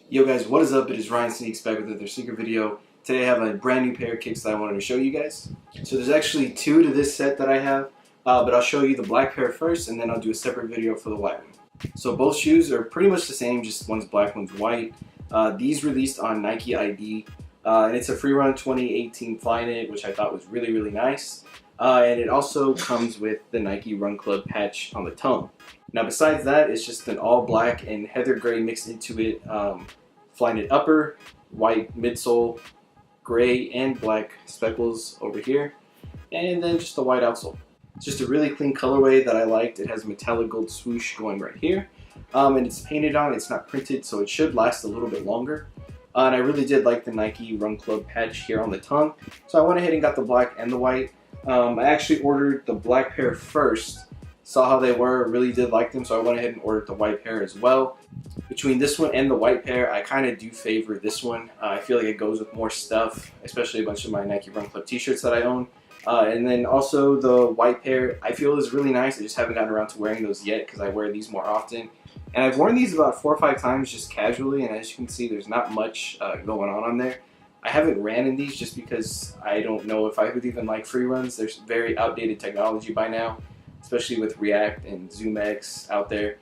Yo guys, what is up? It is Ryan Sneaks back with another sneaker video. Today I have a brand new pair of kicks that I wanted to show you guys. So there's actually two to this set that I have, but I'll show you the black pair first and then I'll do a separate video for the white one. So both shoes are pretty much the same, just one's black, one's white. These released on Nike ID, and it's a free run 2018 Flyknit, which I thought was really nice. And it also comes with the Nike Run Club patch on the tongue. Now besides that, it's just an all black and heather gray mixed into it, Flyknit upper, white midsole, gray and black speckles over here, and then just a white outsole. It's just a really clean colorway that I liked. It has a metallic gold swoosh going right here, and it's painted on, it's not printed, so it should last a little bit longer. And I really did like the Nike Run Club patch here on the tongue, so I went ahead and got the black and the white. I actually ordered the black pair first, saw how they were, really did like them, so I went ahead and ordered the white pair as well. Between this one and the white pair, I kind of do favor this one. I feel like it goes with more stuff, especially a bunch of my Nike Run Club t-shirts that I own. And then also the white pair, I feel is really nice. I just haven't gotten around to wearing those yet because I wear these more often. And I've worn these about 4 or 5 times just casually, and as you can see, there's not much going on there. I haven't ran in these just because I don't know if I would even like free runs. There's very outdated technology by now, especially with React and ZoomX out there.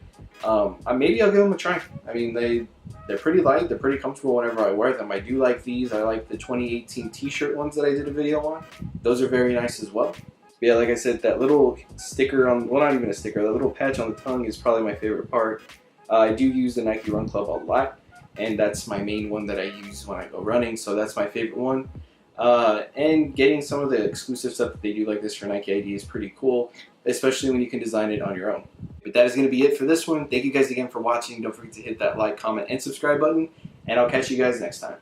Maybe I'll give them a try. I mean, they're pretty light, they're pretty comfortable whenever I wear them. I do like these. I like the 2018 t-shirt ones that I did a video on. Those are very nice as well. But yeah, like I said, that little sticker on, well, not even a sticker, that little patch on the tongue is probably my favorite part. I do use the Nike Run Club a lot, and that's my main one that I use when I go running, so that's my favorite one. And getting some of the exclusive stuff that they do like this for Nike ID is pretty cool, especially when you can design it on your own. But that is going to be it for this one. Thank you guys again for watching. Don't forget to hit that like, comment, and subscribe button, and I'll catch you guys next time.